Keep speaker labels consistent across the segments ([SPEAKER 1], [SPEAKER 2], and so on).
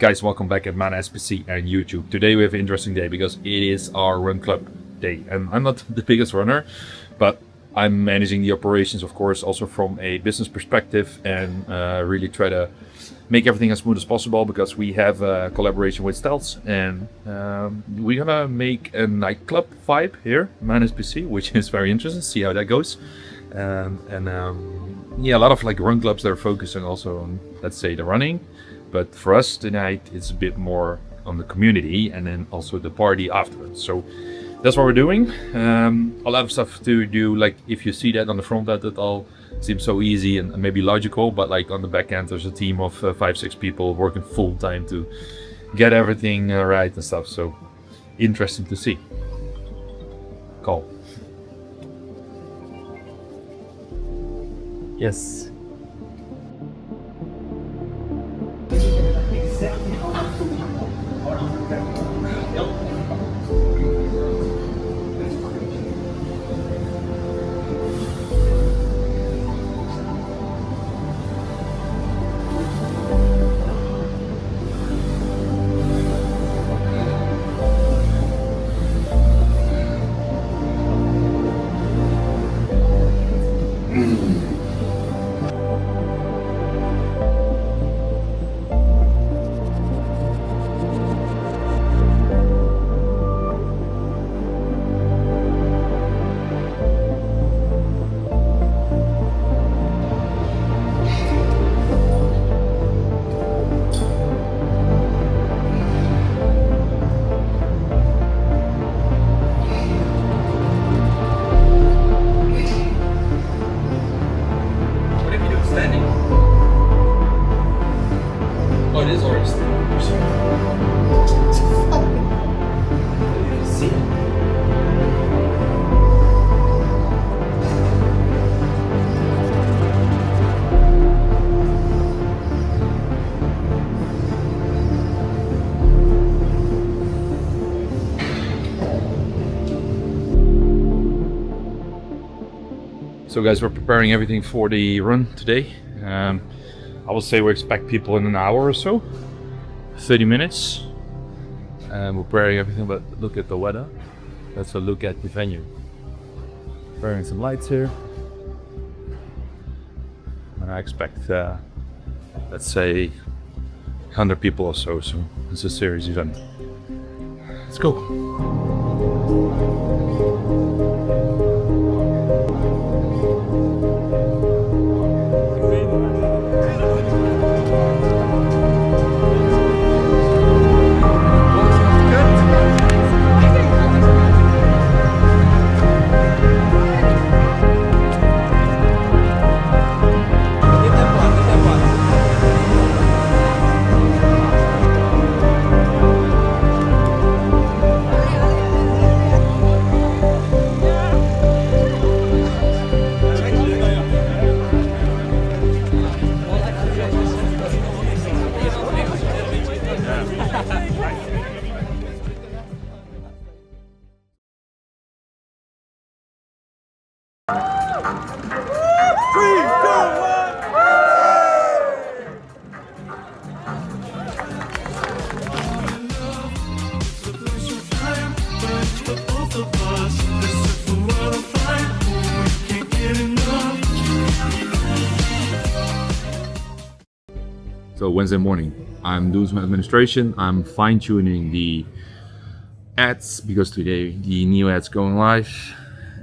[SPEAKER 1] Guys, welcome back at Man SPC and YouTube. Today we have an interesting day because it is our run club day. And I'm not the biggest runner, but I'm managing the operations, of course, also from a business perspective, and really try to make everything as smooth as possible because we have a collaboration with Stels, and we're gonna make a nightclub vibe here, Man SPC, which is very interesting. See how that goes. Yeah, a lot of like run clubs that are focusing also on, let's say, the running. But for us tonight, it's a bit more on the community and then also the party afterwards. So that's what we're doing. A lot of stuff to do. Like if you see that on the front end, it all seems so easy and maybe logical. But like on the back end, there's a team of 5-6 people working full time to get everything right and stuff. So interesting to see. Call.
[SPEAKER 2] Yes.
[SPEAKER 1] So guys, we're preparing everything for the run today. I will say we expect people in an hour or so, 30 minutes. And we're preparing everything, but look at the weather. Let's look at the venue. Preparing some lights here. And I expect, let's say, 100 people or so. So it's a serious event. Let's go. So Wednesday morning, I'm doing some administration. I'm fine-tuning the ads because today the new ads going live,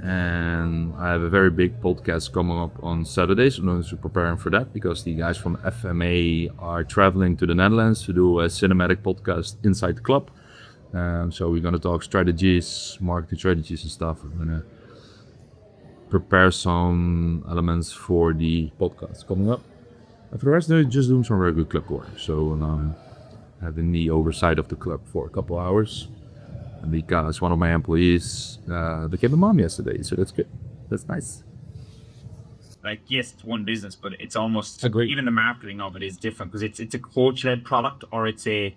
[SPEAKER 1] and I have a very big podcast coming up on Saturday, so I'm also preparing for that because the guys from FMA are traveling to the Netherlands to do a cinematic podcast inside the club. So we're gonna talk strategies, marketing strategies and stuff. We're gonna prepare some elements for the podcast coming up. And for the rest, they're just doing some very good club work. So having the oversight of the club for a couple hours. And because one of my employees became a mom yesterday, so that's good. That's nice.
[SPEAKER 3] Like, yes, it's one business, but it's almost
[SPEAKER 1] Agreed.
[SPEAKER 3] even the marketing of it is different because it's a coach-led product, or it's a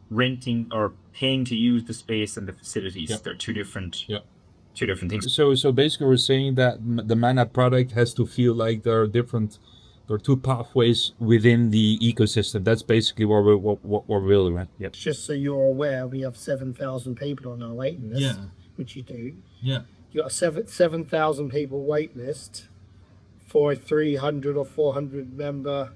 [SPEAKER 3] renting or paying to use the space and the facilities.
[SPEAKER 1] Yep.
[SPEAKER 3] They're two different
[SPEAKER 1] Yep.
[SPEAKER 3] things.
[SPEAKER 1] So basically we're saying that the Man app product has to feel like there are different or two pathways within the ecosystem. That's basically what we're building, right? Yep.
[SPEAKER 2] Just so you're aware, we have 7,000 people on our waiting list,
[SPEAKER 1] Yeah.
[SPEAKER 2] which you do.
[SPEAKER 1] Yeah.
[SPEAKER 2] You got a 7,000 people wait list for a 300 or 400 member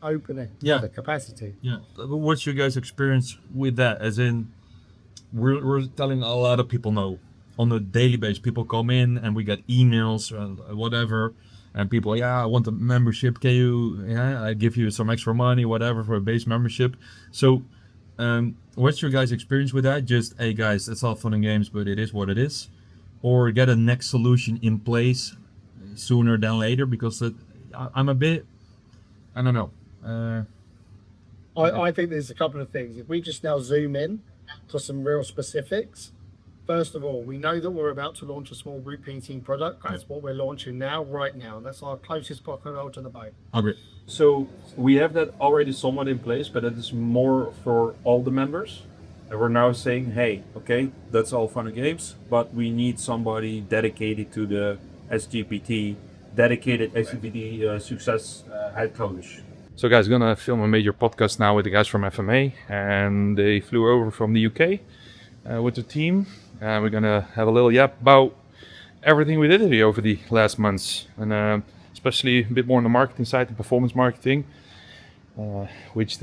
[SPEAKER 2] opening.
[SPEAKER 1] Yeah.
[SPEAKER 2] The capacity.
[SPEAKER 1] Yeah. What's your guys' experience with that? As in, we're telling a lot of people no. On a daily basis, people come in and we get emails or whatever, and people, yeah, I want a membership. Can you, I give you some extra money, whatever, for a base membership. So, what's your guys' experience with that? Just, hey guys, it's all fun and games, but it is what it is. Or get a next solution in place sooner than later, because I'm a bit, I don't know.
[SPEAKER 2] I think there's a couple of things. If we just now zoom in to some real specifics, first of all, we know that we're about to launch a small group meeting product. That's what we're launching now, right now. That's our closest protocol to the boat.
[SPEAKER 1] Agree. So we have that already somewhat in place, but it is more for all the members. And we're now saying, hey, okay, that's all fun and games, but we need somebody dedicated to the SGPT, dedicated SGPT success head coach. So guys, gonna film a major podcast now with the guys from FMA, and they flew over from the UK with the team. We're gonna have a little yap about everything we did here over the last months, and especially a bit more on the marketing side, the performance marketing, which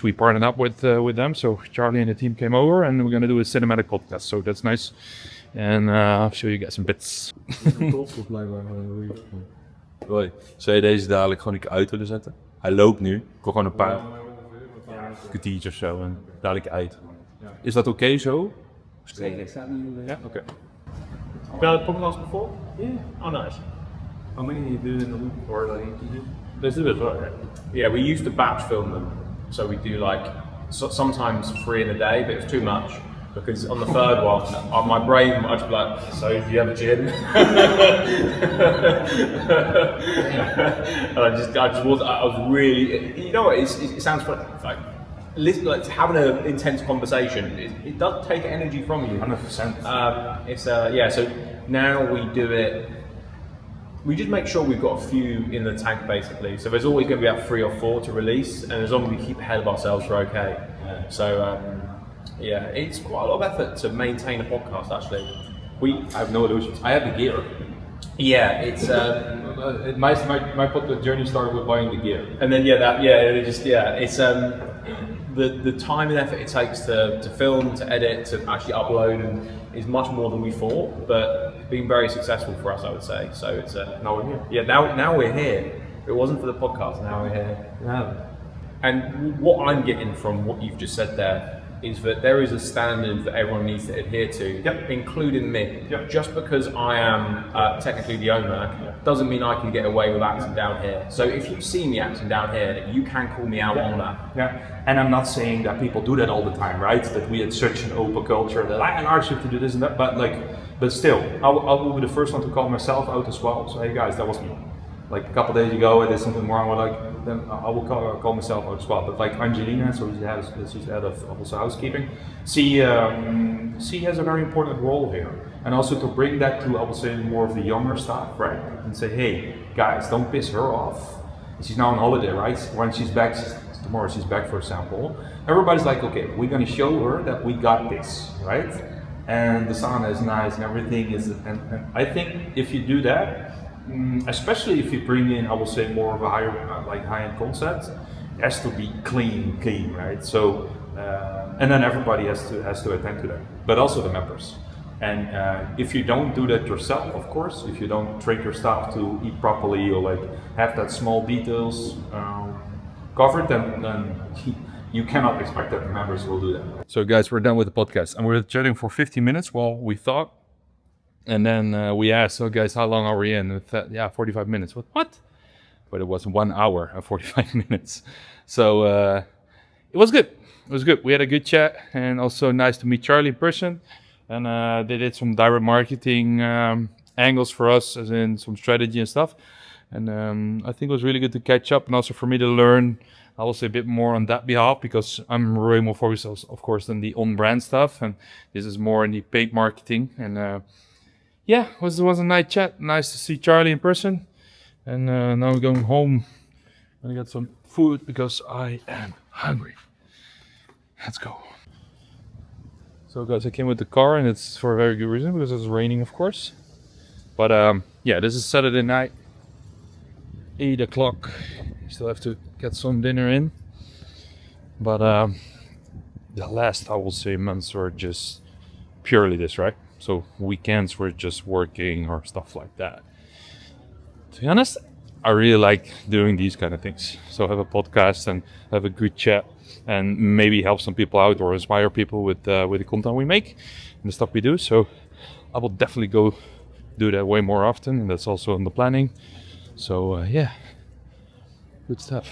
[SPEAKER 1] we partnered up with them. So Charlie and the team came over, and we're gonna do a cinematic podcast. So that's nice, and I'll show you guys some bits.
[SPEAKER 4] Hoi, zou je deze dadelijk gewoon een keer uit willen zetten? Hij loopt nu. Ik wil gewoon een paar kwartiertjes of zo en dadelijk uit. Is dat oké zo?
[SPEAKER 5] Straight staat niet.
[SPEAKER 4] Ja, oké.
[SPEAKER 3] Well, podcast before?
[SPEAKER 5] Yeah.
[SPEAKER 3] Oh, nice.
[SPEAKER 5] How many are you doing in a week or like interview?
[SPEAKER 3] Let's do it, right?
[SPEAKER 5] Yeah, we used to batch film them. So we do like sometimes 3 in a day, but it's too much. Because on the third one, on my brain, I'd be like, so do you have a gym? And I was really, you know what, it sounds funny, like having an intense conversation, it does take energy from you.
[SPEAKER 4] 100%.
[SPEAKER 5] Yeah, so now we do it, we just make sure we've got a few in the tank basically. So there's always going to be about 3 or 4 to release, and as long as we keep ahead of ourselves, we're okay. So, yeah, it's quite a lot of effort to maintain a podcast. Actually,
[SPEAKER 4] I have no illusions. I have the gear.
[SPEAKER 5] Yeah, it's
[SPEAKER 4] my podcast journey started with buying the gear.
[SPEAKER 5] and then it's the time and effort it takes to film, to edit, to actually upload, and is much more than we thought. But it's been very successful for us, I would say. So it's
[SPEAKER 4] Now we're here.
[SPEAKER 5] yeah, now we're here. If it wasn't for the podcast, now we're here.
[SPEAKER 4] Yeah.
[SPEAKER 5] And what I'm getting from what you've just said there is that there is a standard that everyone needs to adhere to, including me. Just because I am technically the owner doesn't mean I can get away with acting down here. So if you see me acting down here, you can call me out on that.
[SPEAKER 4] Yeah, and I'm not saying that people do that all the time, right? That we had such an open culture that I encourage you to do this and that, but still, I will be the first one to call myself out as well. So hey guys, that was me. Like a couple days ago, I did something more. Then I will call myself out as well. But like Angelina, so she's head of also housekeeping. She has a very important role here, and also to bring that to, I would say, more of the younger staff, right? And say, hey guys, don't piss her off. She's now on holiday, right? When she's back, tomorrow she's back, for example. Everybody's like, okay, we're gonna show her that we got this, right? And the sauna is nice and everything is, and I think if you do that. Especially if you bring in, I would say, more of a high-end concept, it has to be clean, right? So, and then everybody has to attend to that, but also the members. And if you don't do that yourself, of course, if you don't train your staff to eat properly or like have that small details covered, then you cannot expect that the members will do that.
[SPEAKER 1] So guys, we're done with the podcast, and we're chatting for 50 minutes. Well, we thought. And then we asked, so guys, how long are we in? And yeah, 45 minutes. What? But it was 1 hour and 45 minutes. So it was good. It was good. We had a good chat, and also nice to meet Charlie in person. And they did some direct marketing angles for us, as in some strategy and stuff. And I think it was really good to catch up, and also for me to learn, I will say, a bit more on that behalf, because I'm way more focused, of course, than the on-brand stuff. And this is more in the paid marketing. And yeah, it was a nice chat. Nice to see Charlie in person. And now we're going home. I'm gonna get some food because I am hungry. Let's go. So guys, I came with the car and it's for a very good reason because it's raining, of course. But yeah, this is Saturday night, 8 o'clock. Still have to get some dinner in. But the last, I will say, months were just purely this, right? So weekends were just working or stuff like that. To be honest, I really like doing these kind of things. So have a podcast and have a good chat and maybe help some people out or inspire people with the content we make and the stuff we do. So I will definitely go do that way more often, and that's also in the planning. So yeah, good stuff.